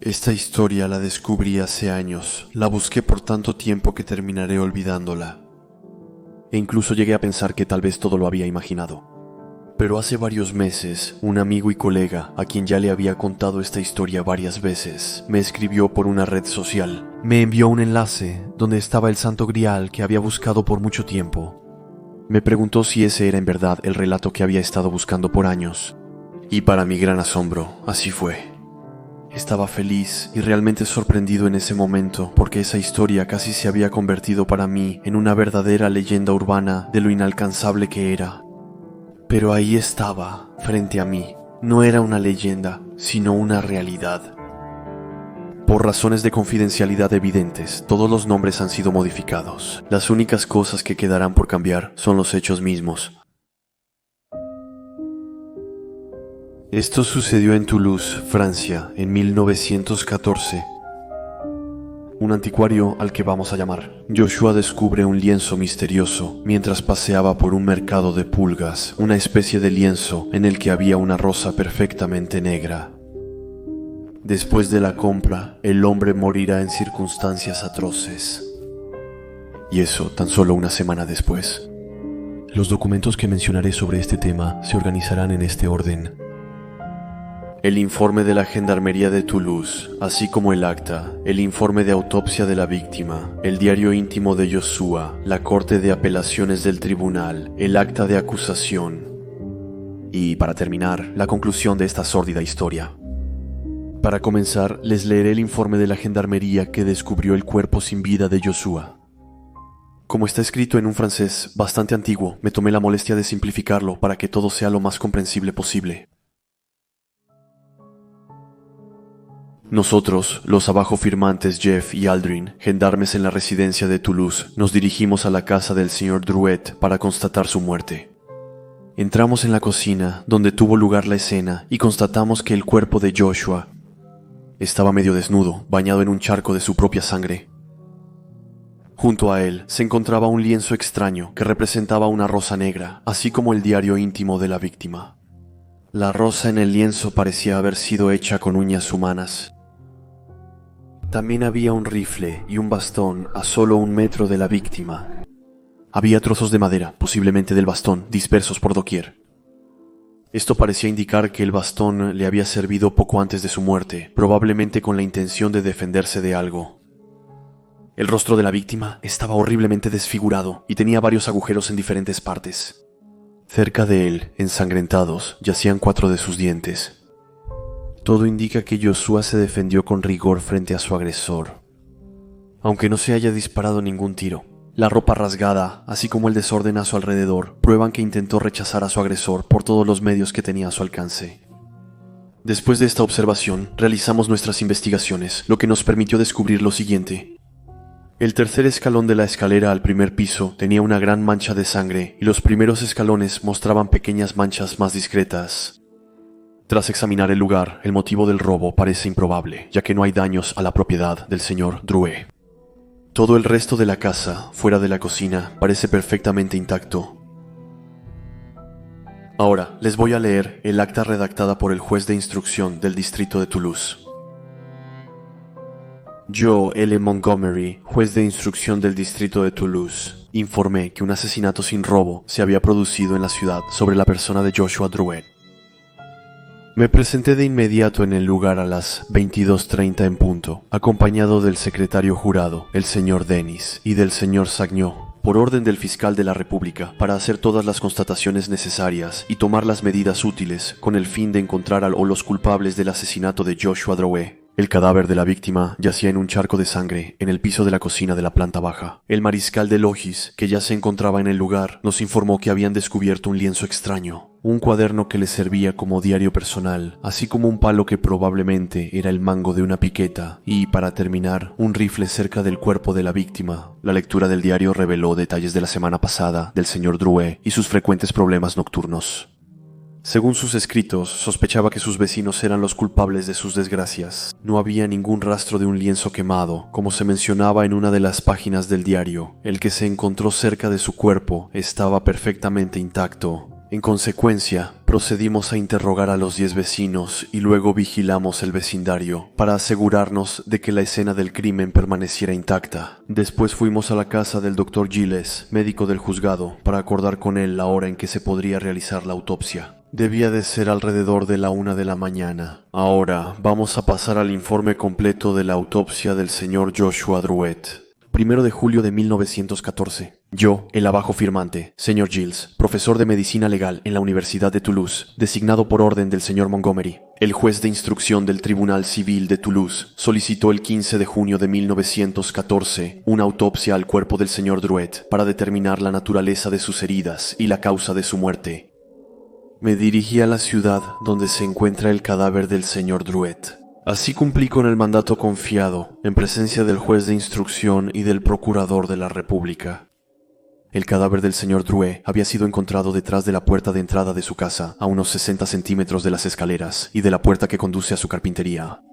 Esta historia la descubrí hace años, la busqué por tanto tiempo que terminaré olvidándola. E incluso llegué a pensar que tal vez todo lo había imaginado. Pero hace varios meses, un amigo y colega, a quien ya le había contado esta historia varias veces, me escribió por una red social. Me envió un enlace donde estaba el Santo Grial que había buscado por mucho tiempo. Me preguntó si ese era en verdad el relato que había estado buscando por años. Y para mi gran asombro, así fue. Estaba feliz y realmente sorprendido en ese momento porque esa historia casi se había convertido para mí en una verdadera leyenda urbana de lo inalcanzable que era. Pero ahí estaba, frente a mí. No era una leyenda, sino una realidad. Por razones de confidencialidad evidentes, todos los nombres han sido modificados. Las únicas cosas que quedarán por cambiar son los hechos mismos. Esto sucedió en Toulouse, Francia, en 1914. Un anticuario al que vamos a llamar Joshua descubre un lienzo misterioso mientras paseaba por un mercado de pulgas, una especie de lienzo en el que había una rosa perfectamente negra. Después de la compra, el hombre morirá en circunstancias atroces. Y eso tan solo una semana después. Los documentos que mencionaré sobre este tema se organizarán en este orden. El informe de la Gendarmería de Toulouse, así como el acta, el informe de autopsia de la víctima, el diario íntimo de Joshua, la corte de apelaciones del tribunal, el acta de acusación. Y, para terminar, la conclusión de esta sórdida historia. Para comenzar, les leeré el informe de la Gendarmería que descubrió el cuerpo sin vida de Joshua. Como está escrito en un francés bastante antiguo, me tomé la molestia de simplificarlo para que todo sea lo más comprensible posible. Nosotros, los abajo firmantes Jeff y Aldrin, gendarmes en la residencia de Toulouse, nos dirigimos a la casa del señor Drouet para constatar su muerte. Entramos en la cocina, donde tuvo lugar la escena, y constatamos que el cuerpo de Joshua estaba medio desnudo, bañado en un charco de su propia sangre. Junto a él se encontraba un lienzo extraño que representaba una rosa negra, así como el diario íntimo de la víctima. La rosa en el lienzo parecía haber sido hecha con uñas humanas. También había un rifle y un bastón a solo 1 metro de la víctima. Había trozos de madera, posiblemente del bastón, dispersos por doquier. Esto parecía indicar que el bastón le había servido poco antes de su muerte, probablemente con la intención de defenderse de algo. El rostro de la víctima estaba horriblemente desfigurado y tenía varios agujeros en diferentes partes. Cerca de él, ensangrentados, yacían 4 de sus dientes. Todo indica que Joshua se defendió con rigor frente a su agresor. Aunque no se haya disparado ningún tiro, la ropa rasgada, así como el desorden a su alrededor, prueban que intentó rechazar a su agresor por todos los medios que tenía a su alcance. Después de esta observación, realizamos nuestras investigaciones, lo que nos permitió descubrir lo siguiente. El tercer escalón de la escalera al primer piso tenía una gran mancha de sangre y los primeros escalones mostraban pequeñas manchas más discretas. Tras examinar el lugar, el motivo del robo parece improbable, ya que no hay daños a la propiedad del señor Drouet. Todo el resto de la casa, fuera de la cocina, parece perfectamente intacto. Ahora, les voy a leer el acta redactada por el juez de instrucción del distrito de Toulouse. Yo, L. Montgomery, juez de instrucción del distrito de Toulouse, informé que un asesinato sin robo se había producido en la ciudad sobre la persona de Joshua Drouet. Me presenté de inmediato en el lugar a las 22:30 en punto, acompañado del secretario jurado, el señor Denis, y del señor Sagnaud, por orden del fiscal de la República, para hacer todas las constataciones necesarias y tomar las medidas útiles con el fin de encontrar a los culpables del asesinato de Joshua Drouet. El cadáver de la víctima yacía en un charco de sangre en el piso de la cocina de la planta baja. El mariscal de Logis, que ya se encontraba en el lugar, nos informó que habían descubierto un lienzo extraño, un cuaderno que le servía como diario personal, así como un palo que probablemente era el mango de una piqueta, y, para terminar, un rifle cerca del cuerpo de la víctima. La lectura del diario reveló detalles de la semana pasada del señor Drouet y sus frecuentes problemas nocturnos. Según sus escritos, sospechaba que sus vecinos eran los culpables de sus desgracias. No había ningún rastro de un lienzo quemado, como se mencionaba en una de las páginas del diario. El que se encontró cerca de su cuerpo estaba perfectamente intacto. En consecuencia, Procedimos a interrogar a los 10 vecinos y luego vigilamos el vecindario para asegurarnos de que la escena del crimen permaneciera intacta. Después fuimos a la casa del Dr. Giles, médico del juzgado, para acordar con él la hora en que se podría realizar la autopsia. Debía de ser alrededor de la 1 de la mañana. Ahora vamos a pasar al informe completo de la autopsia del señor Joshua Druitt. 1 de julio de 1914. Yo, el abajo firmante, señor Giles, profesor de medicina legal en la Universidad de Toulouse, designado por orden del señor Montgomery. El juez de instrucción del Tribunal Civil de Toulouse solicitó el 15 de junio de 1914 una autopsia al cuerpo del señor Druitt para determinar la naturaleza de sus heridas y la causa de su muerte. Me dirigí a la ciudad donde se encuentra el cadáver del señor Druitt. Así cumplí con el mandato confiado, en presencia del juez de instrucción y del procurador de la República. El cadáver del señor Druitt había sido encontrado detrás de la puerta de entrada de su casa, a unos 60 centímetros de las escaleras y de la puerta que conduce a su carpintería.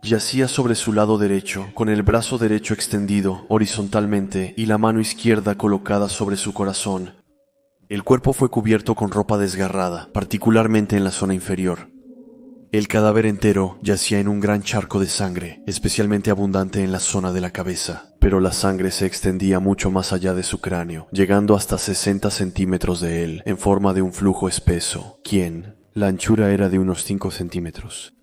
Yacía sobre su lado derecho, con el brazo derecho extendido horizontalmente y la mano izquierda colocada sobre su corazón. El cuerpo fue cubierto con ropa desgarrada, particularmente en la zona inferior. El cadáver entero yacía en un gran charco de sangre, especialmente abundante en la zona de la cabeza, pero la sangre se extendía mucho más allá de su cráneo, llegando hasta 60 centímetros de él, en forma de un flujo espeso, la anchura era de unos 5 centímetros.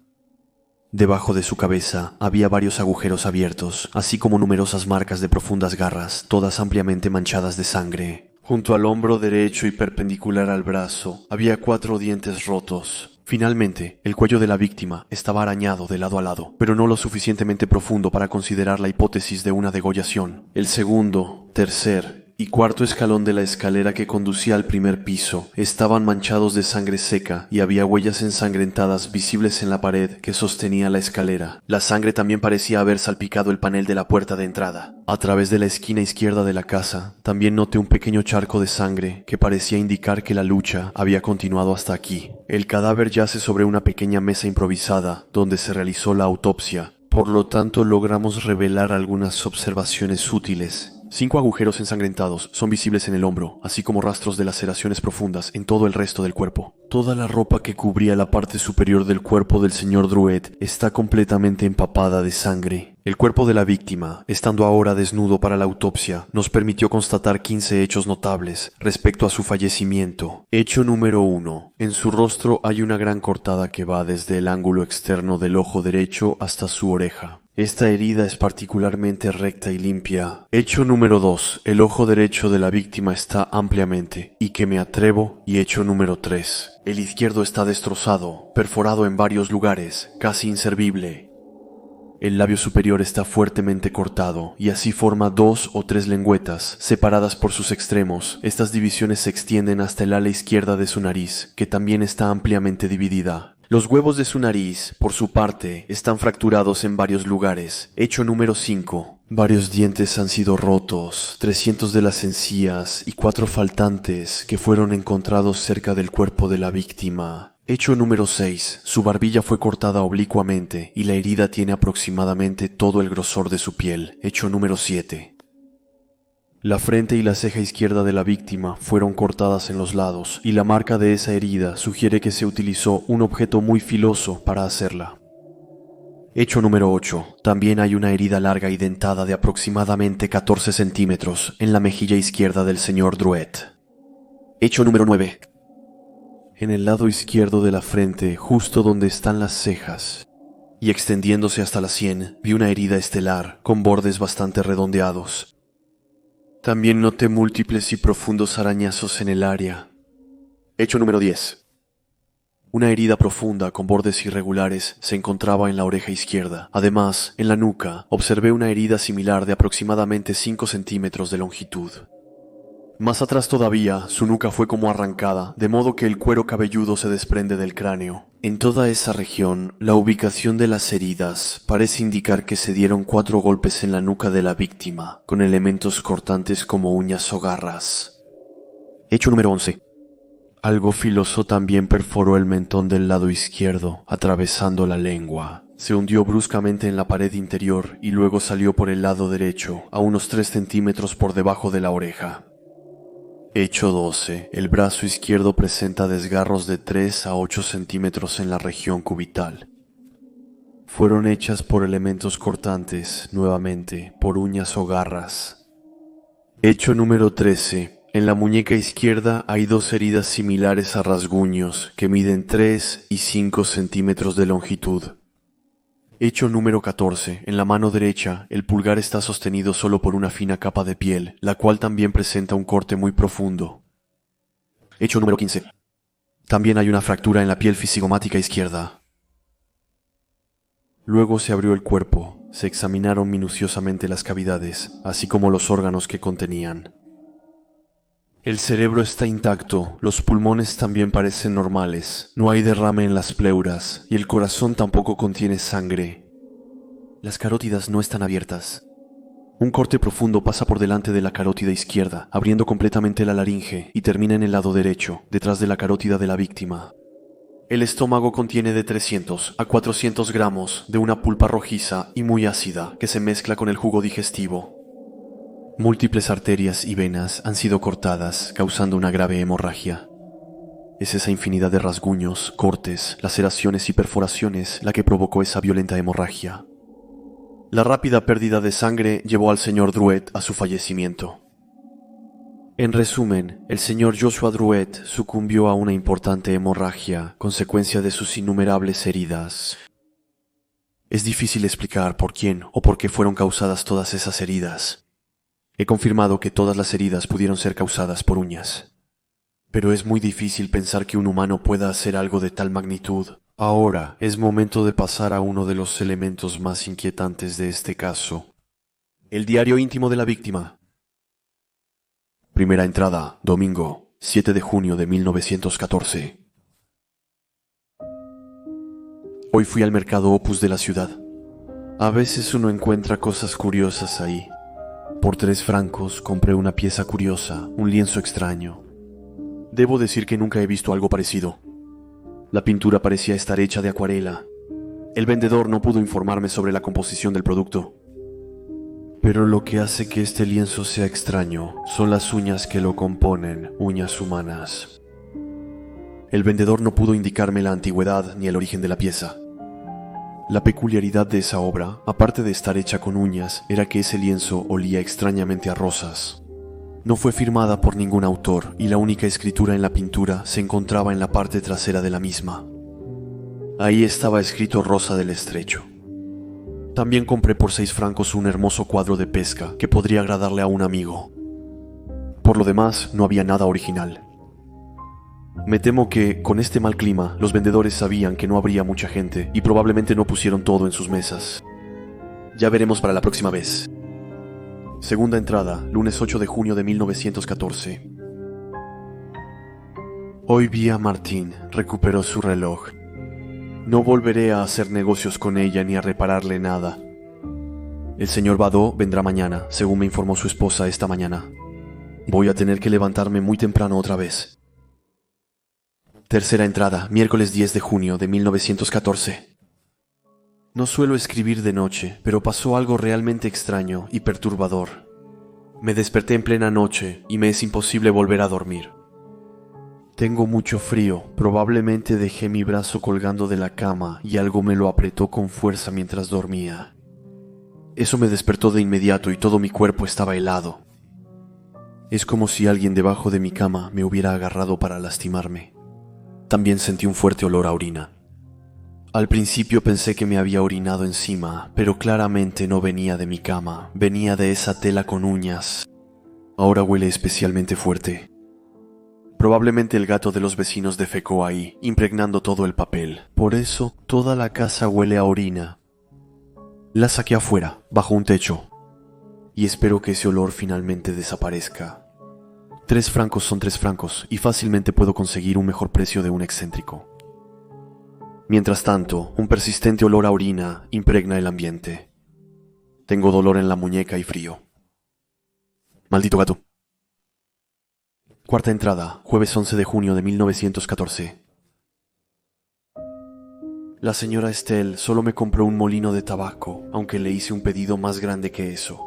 Debajo de su cabeza había varios agujeros abiertos, así como numerosas marcas de profundas garras, todas ampliamente manchadas de sangre. Junto al hombro derecho y perpendicular al brazo, había 4 dientes rotos. Finalmente, el cuello de la víctima estaba arañado de lado a lado, pero no lo suficientemente profundo para considerar la hipótesis de una degollación. El segundo, tercer y cuarto escalón de la escalera que conducía al primer piso estaban manchados de sangre seca y había huellas ensangrentadas visibles en la pared que sostenía la escalera. La sangre también parecía haber salpicado el panel de la puerta de entrada. A través de la esquina izquierda de la casa, también noté un pequeño charco de sangre que parecía indicar que la lucha había continuado hasta aquí. El cadáver yace sobre una pequeña mesa improvisada donde se realizó la autopsia. Por lo tanto, logramos revelar algunas observaciones útiles. 5 agujeros ensangrentados son visibles en el hombro, así como rastros de laceraciones profundas en todo el resto del cuerpo. Toda la ropa que cubría la parte superior del cuerpo del señor Druitt está completamente empapada de sangre. El cuerpo de la víctima, estando ahora desnudo para la autopsia, nos permitió constatar 15 hechos notables respecto a su fallecimiento. Hecho número 1. En su rostro hay una gran cortada que va desde el ángulo externo del ojo derecho hasta su oreja. Esta herida es particularmente recta y limpia. Hecho número 2. El ojo derecho de la víctima está ampliamente, y que me atrevo. Y hecho número 3. El izquierdo está destrozado, perforado en varios lugares, casi inservible. El labio superior está fuertemente cortado, y así forma 2 o 3 lengüetas, separadas por sus extremos. Estas divisiones se extienden hasta el ala izquierda de su nariz, que también está ampliamente dividida. Los huevos de su nariz, por su parte, están fracturados en varios lugares. Hecho número 5. Varios dientes han sido rotos, 300 de las encías y 4 faltantes que fueron encontrados cerca del cuerpo de la víctima. Hecho número 6. Su barbilla fue cortada oblicuamente y la herida tiene aproximadamente todo el grosor de su piel. Hecho número 7. La frente y la ceja izquierda de la víctima fueron cortadas en los lados, y la marca de esa herida sugiere que se utilizó un objeto muy filoso para hacerla. Hecho número 8. También hay una herida larga y dentada de aproximadamente 14 centímetros en la mejilla izquierda del señor Druitt. Hecho número 9. En el lado izquierdo de la frente, justo donde están las cejas, y extendiéndose hasta la sien, vi una herida estelar con bordes bastante redondeados. También noté múltiples y profundos arañazos en el área. Hecho número 10. Una herida profunda con bordes irregulares se encontraba en la oreja izquierda. Además, en la nuca, observé una herida similar de aproximadamente 5 centímetros de longitud. Más atrás todavía, su nuca fue como arrancada, de modo que el cuero cabelludo se desprende del cráneo. En toda esa región, la ubicación de las heridas parece indicar que se dieron 4 golpes en la nuca de la víctima, con elementos cortantes como uñas o garras. Hecho número 11. Algo filoso también perforó el mentón del lado izquierdo, atravesando la lengua. Se hundió bruscamente en la pared interior y luego salió por el lado derecho, a unos 3 centímetros por debajo de la oreja. Hecho 12. El brazo izquierdo presenta desgarros de 3 a 8 centímetros en la región cubital. Fueron hechas por elementos cortantes, nuevamente, por uñas o garras. Hecho número 13. En la muñeca izquierda hay 2 heridas similares a rasguños que miden 3 y 5 centímetros de longitud. Hecho número 14. En la mano derecha, el pulgar está sostenido solo por una fina capa de piel, la cual también presenta un corte muy profundo. Hecho número 15. También hay una fractura en la piel fisigomática izquierda. Luego se abrió el cuerpo, se examinaron minuciosamente las cavidades, así como los órganos que contenían. El cerebro está intacto, los pulmones también parecen normales, no hay derrame en las pleuras y el corazón tampoco contiene sangre. Las carótidas no están abiertas. Un corte profundo pasa por delante de la carótida izquierda, abriendo completamente la laringe y termina en el lado derecho, detrás de la carótida de la víctima. El estómago contiene de 300 a 400 gramos de una pulpa rojiza y muy ácida que se mezcla con el jugo digestivo. Múltiples arterias y venas han sido cortadas, causando una grave hemorragia. Es esa infinidad de rasguños, cortes, laceraciones y perforaciones la que provocó esa violenta hemorragia. La rápida pérdida de sangre llevó al señor Drouet a su fallecimiento. En resumen, el señor Joshua Drouet sucumbió a una importante hemorragia, consecuencia de sus innumerables heridas. Es difícil explicar por quién o por qué fueron causadas todas esas heridas. He confirmado que todas las heridas pudieron ser causadas por uñas. Pero es muy difícil pensar que un humano pueda hacer algo de tal magnitud. Ahora es momento de pasar a uno de los elementos más inquietantes de este caso. El diario íntimo de la víctima. Primera entrada, domingo, 7 de junio de 1914. Hoy fui al mercado Opus de la ciudad. A veces uno encuentra cosas curiosas ahí. Por 3 francos compré una pieza curiosa, un lienzo extraño. Debo decir que nunca he visto algo parecido. La pintura parecía estar hecha de acuarela. El vendedor no pudo informarme sobre la composición del producto. Pero lo que hace que este lienzo sea extraño son las uñas que lo componen, uñas humanas. El vendedor no pudo indicarme la antigüedad ni el origen de la pieza. La peculiaridad de esa obra, aparte de estar hecha con uñas, era que ese lienzo olía extrañamente a rosas. No fue firmada por ningún autor y la única escritura en la pintura se encontraba en la parte trasera de la misma. Ahí estaba escrito Rosa del Estrecho. También compré por 6 francos un hermoso cuadro de pesca que podría agradarle a un amigo. Por lo demás, no había nada original. Me temo que, con este mal clima, los vendedores sabían que no habría mucha gente y probablemente no pusieron todo en sus mesas. Ya veremos para la próxima vez. Segunda entrada, lunes 8 de junio de 1914. Hoy vi a Martín, recuperó su reloj. No volveré a hacer negocios con ella ni a repararle nada. El señor Badeau vendrá mañana, según me informó su esposa esta mañana. Voy a tener que levantarme muy temprano otra vez. Tercera entrada, miércoles 10 de junio de 1914. No suelo escribir de noche, pero pasó algo realmente extraño y perturbador. Me desperté en plena noche y me es imposible volver a dormir. Tengo mucho frío, probablemente dejé mi brazo colgando de la cama y algo me lo apretó con fuerza mientras dormía. Eso me despertó de inmediato y todo mi cuerpo estaba helado. Es como si alguien debajo de mi cama me hubiera agarrado para lastimarme. También sentí un fuerte olor a orina. Al principio pensé que me había orinado encima, pero claramente no venía de mi cama, venía de esa tela con uñas. Ahora huele especialmente fuerte. Probablemente el gato de los vecinos defecó ahí, impregnando todo el papel. Por eso, toda la casa huele a orina. La saqué afuera, bajo un techo, y espero que ese olor finalmente desaparezca. 3 francos son 3 francos, y fácilmente puedo conseguir un mejor precio de un excéntrico. Mientras tanto, un persistente olor a orina impregna el ambiente. Tengo dolor en la muñeca y frío. Maldito gato. Cuarta entrada, jueves 11 de junio de 1914. La señora Estelle solo me compró un molino de tabaco, aunque le hice un pedido más grande que eso.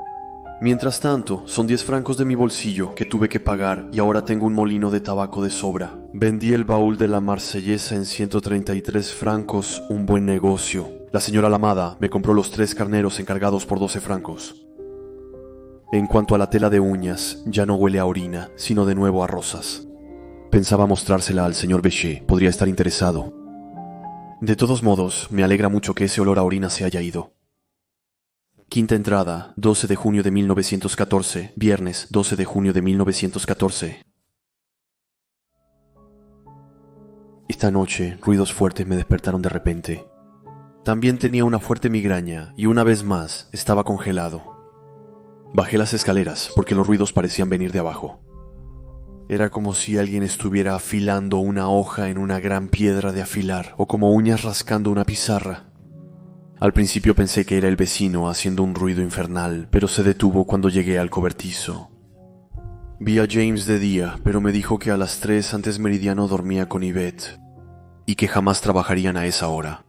Mientras tanto, son 10 francos de mi bolsillo que tuve que pagar y ahora tengo un molino de tabaco de sobra. Vendí el baúl de la Marsellesa en 133 francos, un buen negocio. La señora Lamada me compró los 3 carneros encargados por 12 francos. En cuanto a la tela de uñas, ya no huele a orina, sino de nuevo a rosas. Pensaba mostrársela al señor Bechet, podría estar interesado. De todos modos, me alegra mucho que ese olor a orina se haya ido. Quinta entrada, 12 de junio de 1914, viernes 12 de junio de 1914. Esta noche, ruidos fuertes me despertaron de repente. También tenía una fuerte migraña y una vez más estaba congelado. Bajé las escaleras porque los ruidos parecían venir de abajo. Era como si alguien estuviera afilando una hoja en una gran piedra de afilar o como uñas rascando una pizarra. Al principio pensé que era el vecino haciendo un ruido infernal, pero se detuvo cuando llegué al cobertizo. Vi a James de día, pero me dijo que a las 3 antes meridiano dormía con Yvette y que jamás trabajarían a esa hora.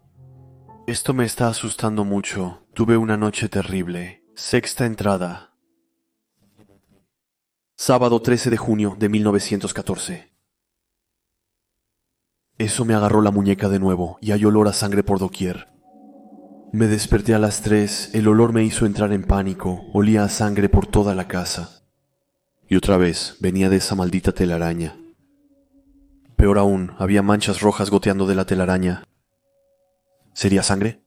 Esto me está asustando mucho. Tuve una noche terrible. Sexta entrada. Sábado 13 de junio de 1914. Eso me agarró la muñeca de nuevo y hay olor a sangre por doquier. Me desperté a las 3, el olor me hizo entrar en pánico, olía a sangre por toda la casa. Y otra vez venía de esa maldita telaraña. Peor aún, había manchas rojas goteando de la telaraña. ¿Sería sangre?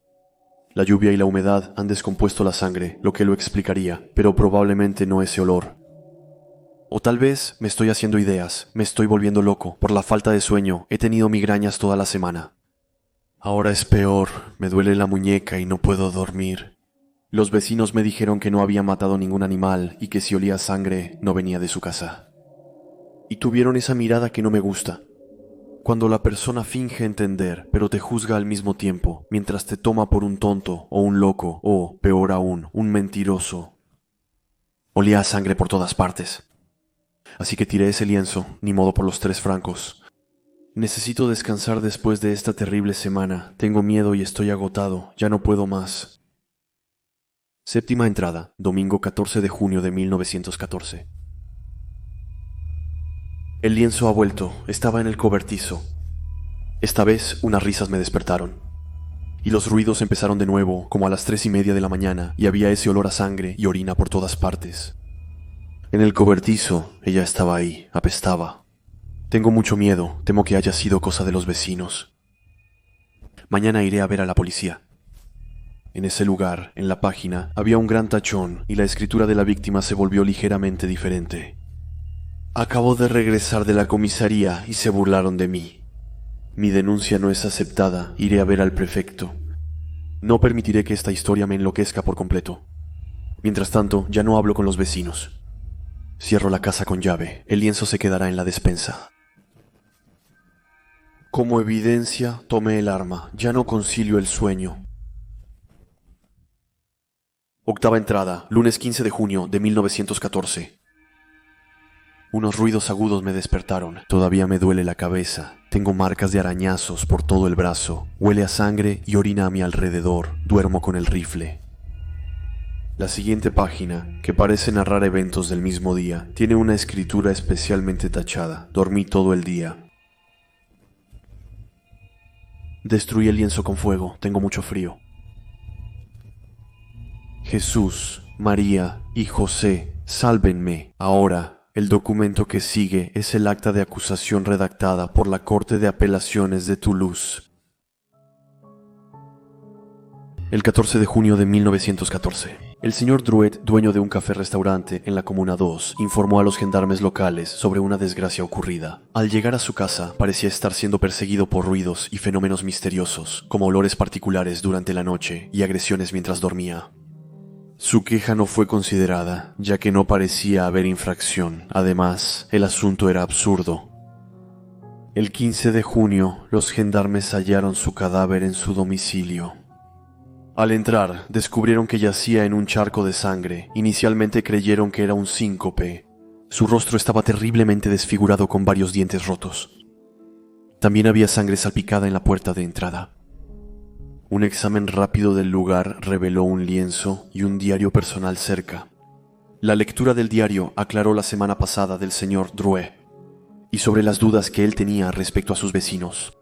La lluvia y la humedad han descompuesto la sangre, lo que lo explicaría, pero probablemente no ese olor. O tal vez me estoy haciendo ideas, me estoy volviendo loco. Por la falta de sueño, he tenido migrañas toda la semana. Ahora es peor, me duele la muñeca y no puedo dormir. Los vecinos me dijeron que no había matado ningún animal y que si olía sangre no venía de su casa. Y tuvieron esa mirada que no me gusta. Cuando la persona finge entender, pero te juzga al mismo tiempo, mientras te toma por un tonto o un loco o, peor aún, un mentiroso. Olía a sangre por todas partes. Así que tiré ese lienzo, ni modo por los 3 francos. Necesito descansar después de esta terrible semana. Tengo miedo y estoy agotado. Ya no puedo más. Séptima entrada, domingo 14 de junio de 1914. El lienzo ha vuelto. Estaba en el cobertizo. Esta vez unas risas me despertaron. Y los ruidos empezaron de nuevo, como a las 3:30 de la mañana, y había ese olor a sangre y orina por todas partes. En el cobertizo, ella estaba ahí, apestaba. Tengo mucho miedo, temo que haya sido cosa de los vecinos. Mañana iré a ver a la policía. En ese lugar, en la página, había un gran tachón y la escritura de la víctima se volvió ligeramente diferente. Acabo de regresar de la comisaría y se burlaron de mí. Mi denuncia no es aceptada, iré a ver al prefecto. No permitiré que esta historia me enloquezca por completo. Mientras tanto, ya no hablo con los vecinos. Cierro la casa con llave, el lienzo se quedará en la despensa. Como evidencia, tomé el arma, ya no concilio el sueño. Octava entrada, lunes 15 de junio de 1914. Unos ruidos agudos me despertaron. Todavía me duele la cabeza. Tengo marcas de arañazos por todo el brazo. Huele a sangre y orina a mi alrededor. Duermo con el rifle. La siguiente página, que parece narrar eventos del mismo día, tiene una escritura especialmente tachada. Dormí todo el día. Destruí el lienzo con fuego. Tengo mucho frío. Jesús, María y José, sálvenme. Ahora, el documento que sigue es el acta de acusación redactada por la Corte de Apelaciones de Toulouse. El 14 de junio de 1914. El señor Drouet, dueño de un café-restaurante en la Comuna 2, informó a los gendarmes locales sobre una desgracia ocurrida. Al llegar a su casa, parecía estar siendo perseguido por ruidos y fenómenos misteriosos, como olores particulares durante la noche y agresiones mientras dormía. Su queja no fue considerada, ya que no parecía haber infracción. Además, el asunto era absurdo. El 15 de junio, los gendarmes hallaron su cadáver en su domicilio. Al entrar, descubrieron que yacía en un charco de sangre. Inicialmente creyeron que era un síncope. Su rostro estaba terriblemente desfigurado con varios dientes rotos. También había sangre salpicada en la puerta de entrada. Un examen rápido del lugar reveló un lienzo y un diario personal cerca. La lectura del diario aclaró la semana pasada del señor Drouet y sobre las dudas que él tenía respecto a sus vecinos.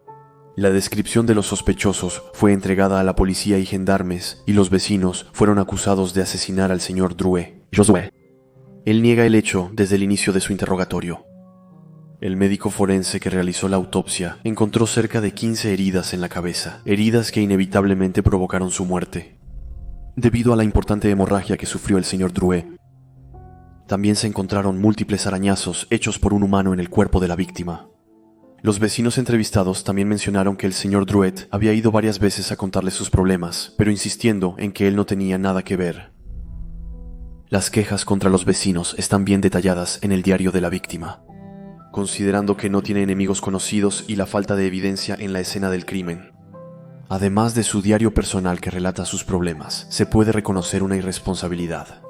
La descripción de los sospechosos fue entregada a la policía y gendarmes, y los vecinos fueron acusados de asesinar al señor Drouet. Josué. Él niega el hecho desde el inicio de su interrogatorio. El médico forense que realizó la autopsia encontró cerca de 15 heridas en la cabeza, heridas que inevitablemente provocaron su muerte. Debido a la importante hemorragia que sufrió el señor Drouet, también se encontraron múltiples arañazos hechos por un humano en el cuerpo de la víctima. Los vecinos entrevistados también mencionaron que el señor Drouet había ido varias veces a contarle sus problemas, pero insistiendo en que él no tenía nada que ver. Las quejas contra los vecinos están bien detalladas en el diario de la víctima. Considerando que no tiene enemigos conocidos y la falta de evidencia en la escena del crimen, además de su diario personal que relata sus problemas, se puede reconocer una irresponsabilidad.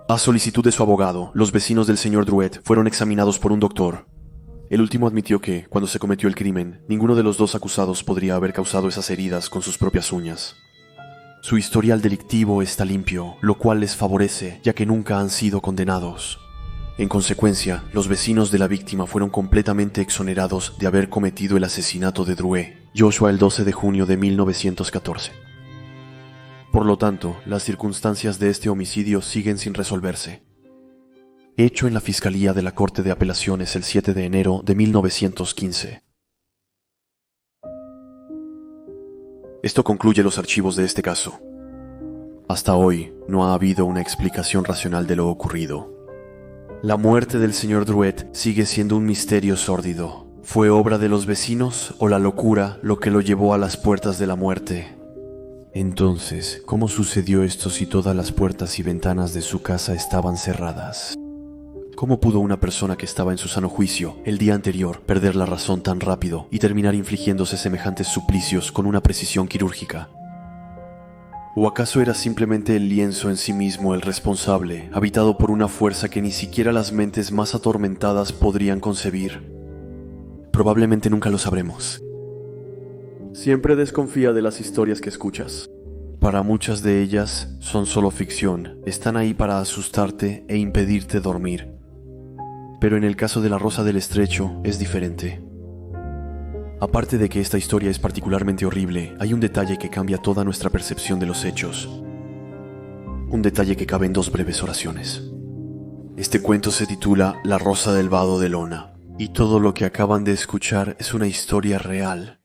A solicitud de su abogado, los vecinos del señor Drouet fueron examinados por un doctor. El último admitió que, cuando se cometió el crimen, ninguno de los dos acusados podría haber causado esas heridas con sus propias uñas. Su historial delictivo está limpio, lo cual les favorece, ya que nunca han sido condenados. En consecuencia, los vecinos de la víctima fueron completamente exonerados de haber cometido el asesinato de Drouet, Joshua, el 12 de junio de 1914. Por lo tanto, las circunstancias de este homicidio siguen sin resolverse. Hecho en la Fiscalía de la Corte de Apelaciones el 7 de enero de 1915. Esto concluye los archivos de este caso. Hasta hoy no ha habido una explicación racional de lo ocurrido. La muerte del señor Drouet sigue siendo un misterio sórdido. ¿Fue obra de los vecinos o la locura lo que lo llevó a las puertas de la muerte? Entonces, ¿cómo sucedió esto si todas las puertas y ventanas de su casa estaban cerradas? ¿Cómo pudo una persona que estaba en su sano juicio el día anterior perder la razón tan rápido y terminar infligiéndose semejantes suplicios con una precisión quirúrgica? ¿O acaso era simplemente el lienzo en sí mismo el responsable, habitado por una fuerza que ni siquiera las mentes más atormentadas podrían concebir? Probablemente nunca lo sabremos. Siempre desconfía de las historias que escuchas. Para muchas de ellas son solo ficción, están ahí para asustarte e impedirte dormir. Pero en el caso de La Rosa del Estrecho es diferente. Aparte de que esta historia es particularmente horrible, hay un detalle que cambia toda nuestra percepción de los hechos. Un detalle que cabe en 2 breves oraciones. Este cuento se titula La Rosa del Vado de Lona, y todo lo que acaban de escuchar es una historia real.